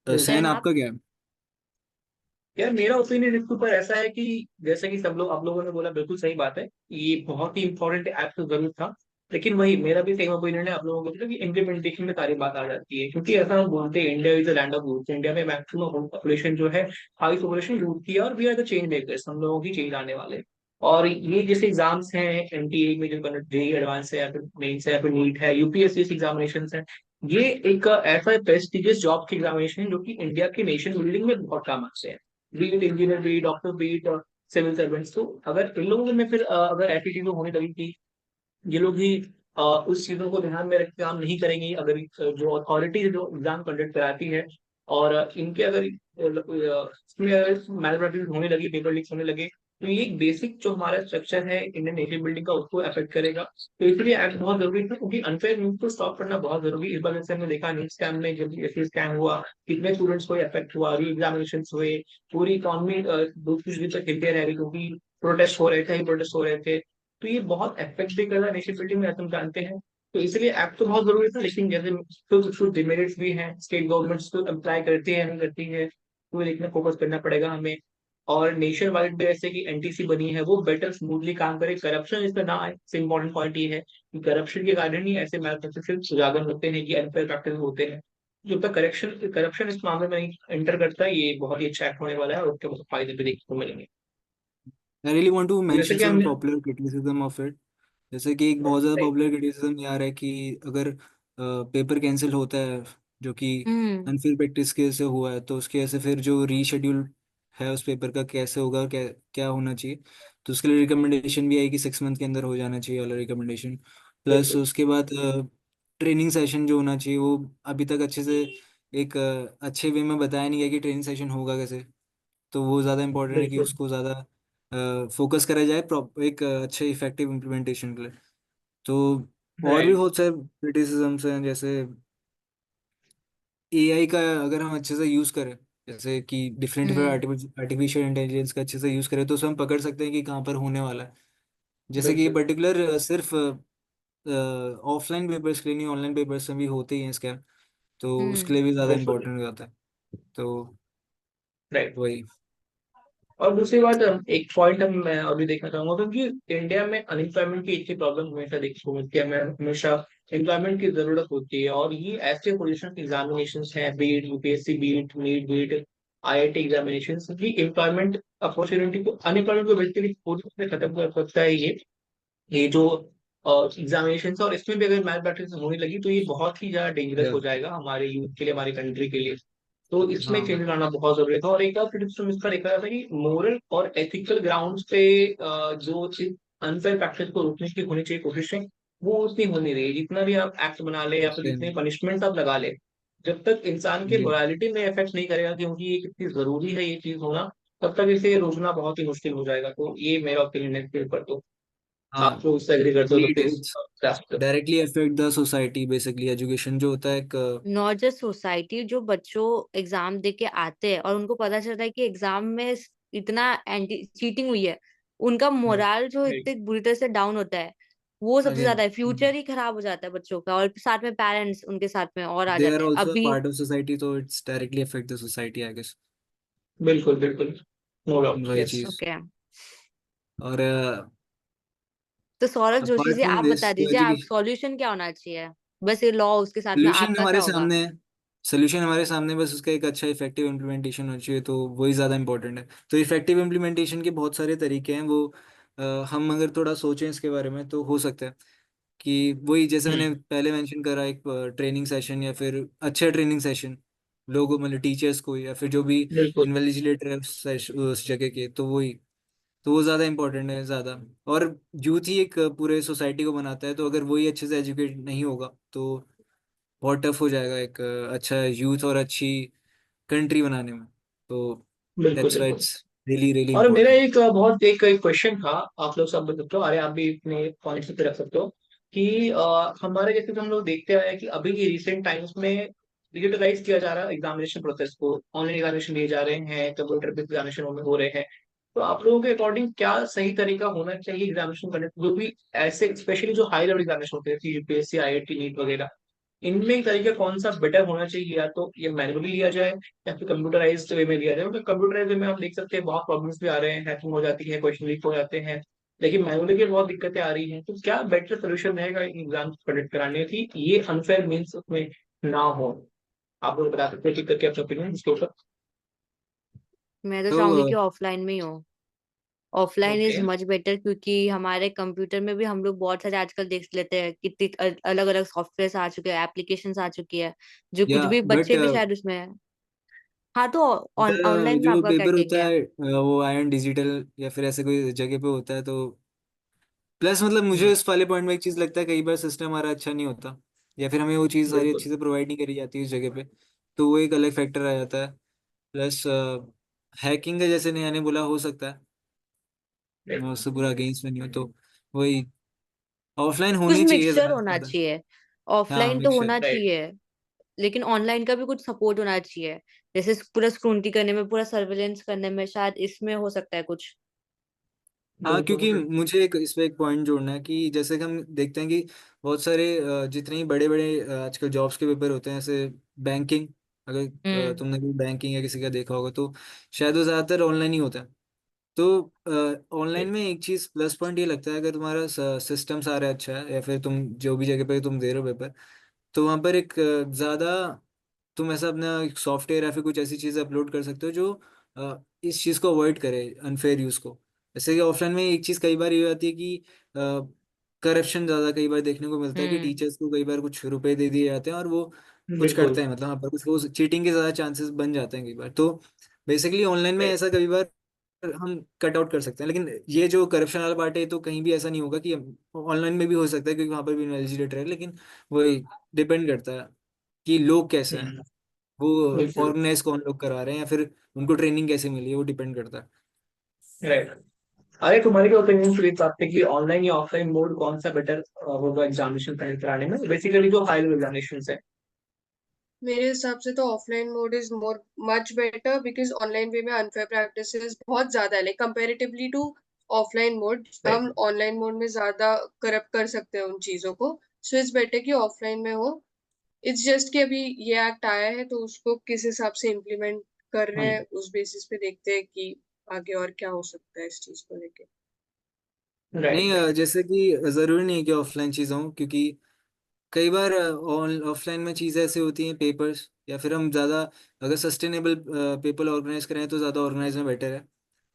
सहन सैन आप। आपका क्या है? यार, मेरा ओपिनियन इसके ऊपर ऐसा है कि जैसे कि सब लोग, आप लोगों ने बोला, बिल्कुल सही बात है, ये बहुत ही इंपॉर्टेंट एक्ट तो जरूर था। लेकिन वही मेरा भी सेम ओपिनियन है आप लोगों को कि इम्प्लीमेंटेशन में सारी बात आ जाती है। क्योंकि ऐसा हम बोलते हैं India is the land of youth. India में मैक्सिमम पॉपुलेशन जो है, हाई पॉपुलेशन यूथ की है, और we are the change makers, हम लोगों की चेंज आने वाले। और ये जैसे एग्जाम्स हैं एनटीए में, जो जेई एडवांस है या फिर मेंस है या फिर नीट है, यूपीएससी एग्जामिनेशन है, ये एक ऐसा प्रेस्टिजियस जॉब की एग्जामिनेशन है जो कि इंडिया के नेशन बिल्डिंग में बहुत काम आते हैं। Be it engineer, be it doctor, be it civil servants. तो अगर इन लोगों में फिर अगर ऐसी चीजें होने लगी कि ये लोग भी उस चीजों को ध्यान में रख के काम नहीं करेंगे, अगर जो अथॉरिटी जो एग्जाम कंडक्ट कराती है, और इनके अगर इसमें मैल प्रैक्टिस होने लगी, पेपर लीक्स होने लगे, तो ये एक बेसिक जो हमारा स्ट्रक्चर है इंडियन नेशन बिल्डिंग का, उसको अफेक्ट करेगा। तो इसलिए एक्ट बहुत जरूरी था, क्योंकि अनफेयर न्यूज को स्टॉप करना बहुत जरूरी है। इस बार जैसे हमने देखा न्यूज स्कैम में, जब ऐसे स्कैम हुआ, कितने स्टूडेंट्स को इफेक्ट हुआ, री एग्जामिनेशन हुए, पूरी इकॉनमी दूसरी तक हिलते रह गई, क्योंकि प्रोटेस्ट हो रहे थे, प्रोटेस्ट हो रहे थे, तो ये बहुत इफेक्ट भी कर रहा है नेशनलिटी में, तुम जानते हैं। तो इसलिए एक्ट तो बहुत जरूरी था, लेकिन जैसे कुछ कुछ डिमेरिट्स भी हैं, स्टेट गवर्नमेंट्स तो अप्लाई करती है, नहीं करती है, तो देखना फोकस करना पड़ेगा हमें। और नेशन वाइड जैसे कि एनटीसी बनी है, वो बेटर स्मूथली काम करे, करप्शन इसमें ना आए। सबसे इम्पोर्टेंट पॉइंट ये है कि करप्शन के कारण ही ऐसे मैल प्रैक्टिसेस उजागर होते हैं, कि अनफेयर प्रैक्टिस होते हैं। जब तक करेक्शन करप्शन इस मामले में नहीं एंटर करता है, ये बहुत ही अच्छा एक्ट होने वाला है, और उसके बहुत फायदे भी देखने को मिलेंगे। I really want to तो जैसे mention कि some हमने popular criticism of it. जैसे कि एक बहुत ज़्यादा राइट पॉपुलर क्रिटिसिज्म ये आ रहा है कि अगर पेपर कैंसिल होता है जो कि हम्म अनफेयर प्रैक्टिस के से हुआ है, तो उसके वजह से फिर जो रीशेड्यूल है उस पेपर का कैसे होगा, क्या क्या होना चाहिए। तो उसके लिए रिकमेंडेशन भी आई कि 6 मंथ के अंदर हो जाना चाहिए वाला रिकमेंडेशन। प्लस बिल्कुल उसके बाद ट्रेनिंग सेशन जो होना चाहिए वो अभी तक अच्छे से एक अच्छे वे में बताया नहीं गया कि ट्रेनिंग सेशन होगा कैसे। तो वो ज़्यादा इम्पोर्टेंट है कि बिल्कुल। उसको ज़्यादा फोकस करा जाए एक अच्छे इफेक्टिव इम्प्लीमेंटेशन के लिए। तो और भी राइट। बहुत सारे क्रिटिसिजम्स हैं, जैसे एआई का अगर हम अच्छे से यूज़ करें, जैसे कि डिफरेंट हम्म डिफरेंट आर्टिफिशियल इंटेलिजेंस का अच्छे से यूज़ करें, तो उसे हम पकड़ सकते हैं कि कहाँ पर होने वाला है। जैसे कि ये बिल्कुल। पर्टिकुलर सिर्फ ऑफलाइन पेपर्स के लिए नहीं, ऑनलाइन पेपर्स में भी होते ही हैं स्कैम। तो उसके हम्म लिए भी ज़्यादा बिल्कुल। इम्पोर्टेंट हो जाता है। तो राइट। वही। और दूसरी बात, एक पॉइंट हम मैं अभी देखना चाहूंगा, क्योंकि इंडिया में अनएम्प्लॉयमेंट की इतनी प्रॉब्लम हमेशा देखने को मिलती है, हमें हमेशा एम्प्लॉयमेंट की जरूरत होती है, और ये ऐसे पोजीशन एग्जामिनेशन हैं, be it UPSC, be it NEET, be it IIT examination, की एम्प्लॉयमेंट अपॉर्चुनिटी को, अनएम्प्लॉयमेंट को बेसिकली पूरी तरह से खत्म कर सकता है ये जो एग्जामिनेशन, और इसमें भी अगर मैथ प्रैक्टिस होने लगी, तो ये बहुत ही ज्यादा डेंजरस या हो जाएगा हमारे यूथ के लिए, हमारी कंट्री के लिए। तो इसमें हाँ चेंज लाना बहुत जरूरी था। और एक और क्रिटिसिज्म इसका देखा जाता है कि मोरल और एथिकल ग्राउंड्स पे जो चीज अनफेयर प्रैक्टिस को रोकने की होनी चाहिए कोशिशें, वो उतनी हो नहीं रही। जितना भी आप एक्ट बना ले, या फिर सेम। जितने पनिशमेंट आप लगा ले, जब तक इंसान के जी। मोरालिटी में इफेक्ट नहीं करेगा, क्योंकि ये कितनी जरूरी है ये चीज होना, तब तक इसे रोकना बहुत ही मुश्किल हो जाएगा। तो ये मेरा ओपिनियन है इसके ऊपर। तो हाँ, आप जो उससे एग्री करते हो तो प्लीज इट्स ग्रास्प करो। Directly affect the society. Basically education जो होता है एक नॉट जस्ट सोसाइटी, जो बच्चों एग्जाम दे के आते हैं और उनको पता चलता है कि एग्जाम में इतना एंटी चीटिंग हुई है, उनका मोराल जो राइट। इतने बुरी तरह से डाउन होता है, वो हाँ सबसे जी। ज्यादा है। फ्यूचर ही खराब हो जाता है बच्चों का, और साथ में पेरेंट्स उनके साथ में और आ दे आर जाते हैं ऑल्सो अ अभी। पार्ट ऑफ सोसाइटी, तो it's directly affect the society I guess. बिल्कुल बिल्कुल। नो डाउट, वही यस। चीज। ओके, और तो सौरभ जोशी अपार्ट जी, फ्रॉम आप दिस बता तो दीजिए, आप एजुकेशन, सॉल्यूशन क्या होना चाहिए? बस ये लॉ, उसके साथ में सोल्यूशन आपका क्या हमारे होगा? सामने है। सोल्यूशन हमारे सामने, बस उसका एक अच्छा इफेक्टिव इम्प्लीमेंटेशन होना चाहिए, तो वही ज़्यादा इंपॉर्टेंट है। तो इफेक्टिव इम्प्लीमेंटेशन के बहुत सारे तरीके हैं, वो हम अगर थोड़ा सोचें इसके बारे में तो हो सकता है कि वही जैसे हम्म। मैंने पहले मेंशन करा, एक ट्रेनिंग सेशन या फिर अच्छा ट्रेनिंग सेशन लोगों मतलब टीचर्स को, या फिर जो भी बिल्कुल इन्वेजिलेटर है उस जगह के, तो वही। तो वो ज़्यादा इंपॉर्टेंट है ज़्यादा। और यूथ ही एक पूरे सोसाइटी को बनाता है, तो अगर वही अच्छे से एजुकेट नहीं होगा तो बहुत टफ हो जाएगा एक अच्छा यूथ और अच्छी कंट्री बनाने में। तो बिल्कुल। दैट्स वाई बिल्कुल। इट्स रियली रियली और मेरा इंपॉर्टेंट। एक बहुत एक क्वेश्चन था, आप लोग सब बता सकते हो, अरे आप भी अपने पॉइंट्स पे रख सकते हो, कि हमारे जैसे तो हम लोग देखते आए हैं कि अभी की रिसेंट टाइम्स में डिजिटलाइज किया जा रहा है एग्जामिनेशन प्रोसेस को, ऑनलाइन एग्जामिनेशन लिए जा रहे हैं, कंप्यूटर पे एग्जामिनेशन हो रहे हैं। तो आप लोगों के अकॉर्डिंग क्या सही तरीका होना चाहिए एग्जामिनेशन करने का? जो भी ऐसे स्पेशली जो हाई लेवल एग्जामिनेशन होते हैं, यूपीएससी, आईआईटी, नीट वगैरह, इनमें एक तरीका कौन सा बेटर होना चाहिए? या तो ये मैनुअली लिया जाए, या फिर कंप्यूटराइज्ड वे में लिया जाए। मतलब कंप्यूटराइज्ड वे में आप देख सकते हैं बहुत प्रॉब्लम्स भी आ रहे हैं, हैकिंग हो जाती है, क्वेश्चन लीक हो जाते हैं, लेकिन मैनुअली की बहुत दिक्कतें आ रही हैं। तो क्या बेटर सोल्यूशन रहेगा एग्जाम कंडक्ट कराने की, ये अनफेयर मीन्स उसमें ना हो? आप लोग बता सकते हैं कि करके अपना ओपिनियन इसके ऊपर। मैं तो तो चाहूंगी कि ऑफलाइन में ही हो। Offline okay. Is much better, क्योंकि हमारे कंप्यूटर में भी हम लोग बहुत सारे आजकल देख लेते हैं, कितनी अलग अलग सॉफ्टवेयर आ चुके हैं, एप्लीकेशंस आ चुकी है, जो या कुछ भी बट बच्चे भी शायद उसमें है। हाँ, तो ऑनलाइन में जो आपका क्या पेपर टेक होता है? है वो आयन डिजिटल या फिर ऐसे कोई जगह पे होता है, तो प्लस मतलब मुझे इस वाले पॉइंट में एक चीज़ लगता है, कई बार सिस्टम हमारा अच्छा नहीं होता, या फिर हमें वो चीज़ सारी बिल्कुल अच्छे से प्रोवाइड नहीं करी जाती उस जगह पे। तो वो एक अलग फैक्टर आ जाता है। प्लस हैकिंग का जैसे नया ने बोला, हो सकता है। मैं बिल्कुल। उससे पूरा अगेंस्ट में नहीं हूँ, तो वही ऑफलाइन कुछ होनी चाहिए मिक्सचर ज़्यादा से होना ज़्यादा। चाहिए। हाँ, ऑफलाइन तो मिक्सर। होना राइट। चाहिए, लेकिन ऑनलाइन का भी कुछ सपोर्ट होना चाहिए, जैसे पूरा स्क्रूनिटी करने में, पूरा सर्वेलेंस करने में, शायद इसमें हो सकता है कुछ। हाँ, बिल्कुल क्योंकि बिल्कुल। मुझे एक इसमें एक पॉइंट जोड़ना है कि जैसे कि हम देखते हैं कि बहुत सारे जितने ही बड़े बड़े आजकल जॉब्स के पेपर होते हैं, जैसे बैंकिंग, अगर तुमने भी बैंकिंग या किसी का देखा होगा तो शायद वो ज़्यादातर ऑनलाइन ही होता है। तो ऑनलाइन में एक चीज़ प्लस पॉइंट ये लगता है, अगर तुम्हारा सिस्टम सारा अच्छा है या फिर तुम जो भी जगह पे तुम दे रहे हो पेपर, तो वहाँ पर एक ज़्यादा तुम ऐसा अपना एक सॉफ्टवेयर या फिर कुछ ऐसी चीज़ अपलोड कर सकते हो जो इस चीज़ को अवॉइड करे, अनफेयर यूज़ को। जैसे कि ऑफलाइन में एक चीज़ कई बार ये आती है कि करप्शन ज़्यादा कई बार देखने को मिलता है कि टीचर्स को कई बार कुछ रुपए दे दिए जाते हैं और वो कुछ बिल्कुल। करते हैं, मतलब वहाँ पर कुछ वो चीटिंग के ज़्यादा चांसेस बन जाते हैं कई बार। तो बेसिकली ऑनलाइन में ऐसा कई बार हम कट आउट कर सकते हैं, लेकिन ये जो करप्शन वाला पार्ट है तो कहीं भी ऐसा नहीं होगा कि ऑनलाइन में भी हो सकता है क्योंकि वहाँ पर भी लेजिस्लेटर है, लेकिन वही डिपेंड करता है कि लोग कैसे हैं, हम्म, वो बिल्कुल। ऑर्गेनाइज कौन लोग करा रहे हैं या फिर उनको ट्रेनिंग कैसे मिली है, वो डिपेंड करता है। राइट। अरे तुम्हारी क्या ओपिनियन फिर इस बात पे कि ऑनलाइन या ऑफलाइन मोड कौन सा बेटर होगा एग्जामिनेशन प्लान कराने में, बेसिकली जो हाई लेवल एग्जामिनेशन है? मेरे हिसाब से तो offline mode is more much better, because online way में अनफेयर प्रैक्टिसेस बहुत ज्यादा है, like comparatively to offline mode right. हम ऑनलाइन मोड में ज्यादा करप्ट कर सकते हैं उन चीजों को। सो इट्स बेटर कि ऑफलाइन में हो। इट्स जस्ट कि अभी ये एक्ट आया है तो उसको किस हिसाब से इम्प्लीमेंट कर रहे हैं उस बेसिस पे देखते हैं कि आगे और क्या हो सकता है इस चीज को लेके। नहीं, राइट राइट। जैसे कि ज़रूरी नहीं है कि ऑफलाइन चीज़ें हों, क्योंकि कई बार ऑफलाइन में चीज़ें ऐसी होती हैं, पेपर्स या फिर हम ज़्यादा अगर सस्टेनेबल पेपर ऑर्गेनाइज करें तो ज़्यादा ऑर्गेनाइज में बेटर है।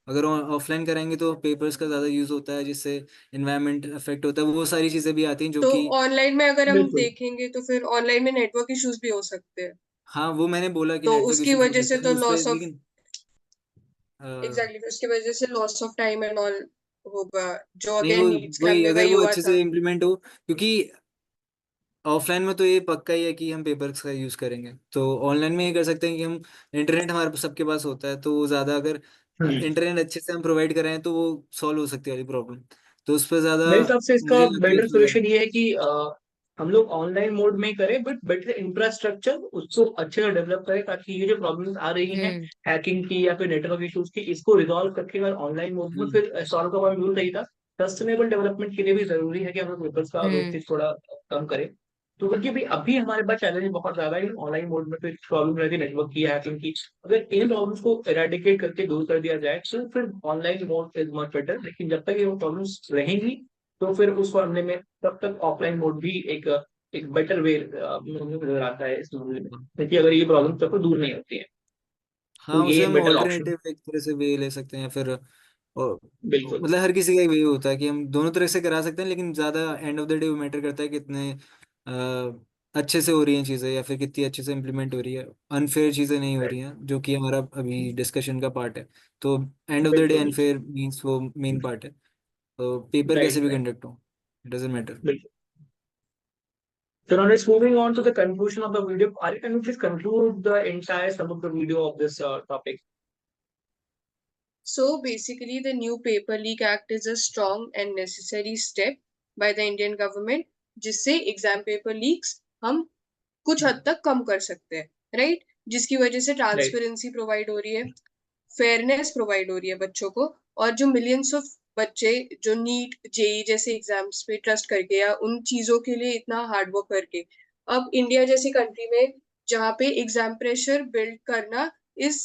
अगर ऑफलाइन कराएंगे तो पेपर्स का ज़्यादा यूज़ होता है जिससे इन्वायरमेंट अफेक्ट होता है, वो सारी चीज़ें भी आती हैं जो तो कि ऑनलाइन में अगर हम बिल्कुल। देखेंगे तो फिर ऑनलाइन में नेटवर्क इश्यूज भी हो सकते हैं, हाँ, वो मैंने बोला कि तो नेटवर्क उसकी इशूज हो वजह से सकते हैं तो उस पर, लॉस ऑफ लेकिन एग्जैक्टली उसकी वजह से loss of time and all होगा, जो नहीं, अगेन वो नीट स्कैम वही में अगर वही वो हुआ अच्छे था। से इम्प्लीमेंट हो, क्योंकि ऑफलाइन में तो ये पक्का ही है कि हम पेपर्स का यूज़ करेंगे, तो ऑनलाइन में ये कर सकते हैं कि हम इंटरनेट हमारे सबके पास होता है, तो वो ज़्यादा अगर इंटरनेट अच्छे से हम प्रोवाइड कराएं तो वो सॉल्व हो सकती है वाली प्रॉब्लम, तो उस पर ज़्यादा मेरे हिसाब से इसका मुझे लगता है बेटर कि सोल्यूशन ये है कि हम लोग ऑनलाइन मोड में ही करें, बट बेटर इंफ्रास्ट्रक्चर उसको अच्छे से डेवलप करें ताकि ये जो प्रॉब्लम्स आ रही हैं हैकिंग की या फिर नेटवर्क इश्यूज की, इसको रिजॉल्व करके अगर ऑनलाइन मोड में हम्म, फिर सॉल्व का पॉइंट नहीं था। सस्टेनेबल डेवलपमेंट के लिए भी जरूरी है कि हम लोग पेपर्स का वेस्टेज थोड़ा कम करें। तो क्योंकि अभी अभी हमारे पास चैलेंज बहुत ज्यादा है ऑनलाइन मोड में, फिर प्रॉब्लम रहती है नेटवर्क की, हैकिंग की। अगर इन प्रॉब्लम्स को इरेडिकेट करके दूर कर दिया जाए तो फिर online mode is much better, लेकिन जब तक ये प्रॉब्लम्स रहेंगी तो फिर उस मामले में तब तक ऑफलाइन मोड भी एक एक बेटर वे नजर आता है इस मामले में, क्योंकि अगर ये प्रॉब्लम तब तक दूर नहीं होती है हाँ, तो ये उसे एक हम बेटर ऑप्शन। ऑल्टरनेटिव एक तरह से वे ले सकते हैं, या फिर बिल्कुल। मतलब हर किसी का वे होता है कि हम दोनों तरह से करा सकते हैं, लेकिन ज़्यादा एंड ऑफ द डे वो मैटर करता है कितने अच्छे से हो रही हैं चीज़ें या फिर कितनी अच्छे से इम्प्लीमेंट हो रही है, अनफेयर चीज़ें नहीं हो राइट। रही हैं, जो कि हमारा अभी डिस्कशन का पार्ट है। तो एंड ऑफ द डे बिल्कुल अनफेयर मीन्स वो मेन पार्ट है, तो पेपर कैसे राइट भी राइट। कंडक्ट हो, इट डजेंट मैटर। बिल्कुल। So now let's moving on to the conclusion of the video. Ari, can you please conclude the entire sum of the video of this topic? So basically, the new Paper Leak Act is a strong and necessary step by the Indian government, जिससे exam paper leaks हम कुछ हद तक कम कर सकते हैं, right? जिसकी वजह से Right. ट्रांसपेरेंसी प्रोवाइड हो रही है, फेयरनेस प्रोवाइड हो रही है बच्चों को, और जो मिलियंस ऑफ बच्चे जो नीट जेई जैसे एग्जाम्स पे ट्रस्ट करके या उन चीजों के लिए इतना हार्ड वर्क करके, अब इंडिया जैसी कंट्री में जहाँ पे एग्जाम प्रेशर बिल्ड करना इस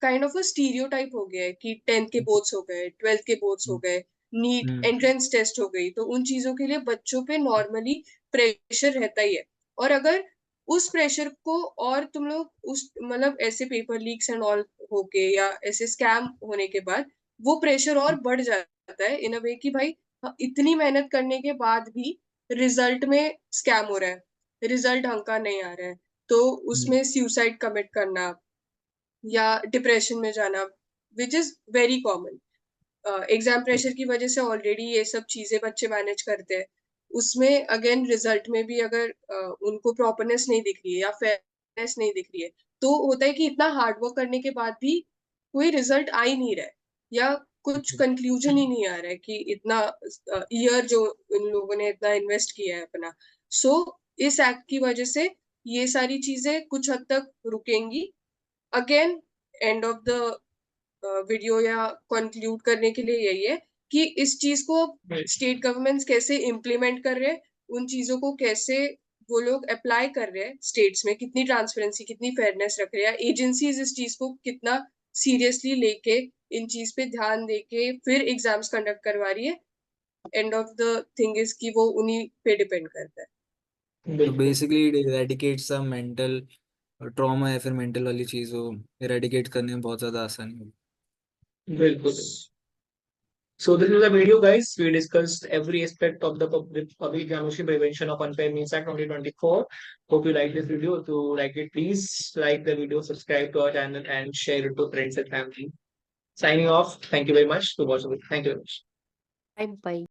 काइंड ऑफ अ स्टीरियोटाइप हो गया है कि 10th के बोर्ड्स हो गए, 12th के बोर्ड्स हो गए, नीट हम्म, एंट्रेंस टेस्ट हो गई, तो उन चीजों के लिए बच्चों पे नॉर्मली प्रेशर रहता ही है। और अगर उस प्रेशर को और तुम लोग उस मतलब ऐसे पेपर लीक्स एंड ऑल होके या ऐसे स्कैम होने के बाद वो प्रेशर और बढ़ जाता है इन अ वे कि भाई इतनी मेहनत करने के बाद भी रिजल्ट में स्कैम हो रहा है, रिजल्ट ढंग का नहीं आ रहा है, तो हम्म, उसमें सुसाइड कमिट करना या डिप्रेशन में जाना, which is very common. Exam pressure की वजह से ऑलरेडी ये सब चीजें बच्चे मैनेज करते हैं, उसमें अगेन रिजल्ट में भी अगर उनको प्रॉपरनेस नहीं दिख रही है या फेयरनेस नहीं दिख रही है, तो होता है कि इतना हार्ड वर्क करने के बाद भी कोई रिजल्ट आ ही नहीं रहा है, या कुछ कंक्लूजन ही नहीं आ रहा है कि इतना ईयर जो इन लोगों ने इतना इन्वेस्ट किया है अपना। सो इस एक्ट की वजह से ये सारी चीजें कुछ हद तक रुकेंगी। Again end of the video या कंक्लूड करने के लिए यही है कि इस चीज को स्टेट गवर्नमेंट्स कैसे इम्प्लीमेंट कर रहे हैं, उन चीजों को कैसे वो लोग अप्लाई कर रहे हैं स्टेट्स में, कितनी ट्रांसपेरेंसी, कितनी फेयरनेस रख रहे हैं, एजेंसीज इस चीज को कितना सीरियसली लेके इन चीज पे ध्यान देके फिर एग्जाम्स कंडक्ट करवा रही है। End of the thing is कि वो उन्हीं पे डिपेंड करता है। तो बिल्कुल basically it eradicates the mental trauma या फिर मेंटल वाली चीज वो इरेडिकेट करने में बहुत ज्यादा आसानी होगी। बिल्कुल। So this is a video, guys. We discussed every aspect of the public examination prevention of unfair means act 2024. Hope you like this video. If you like it, please like the video, subscribe to our channel, and share it to friends and family. Signing off. Thank you very much for watching. Thank you very much. Bye bye.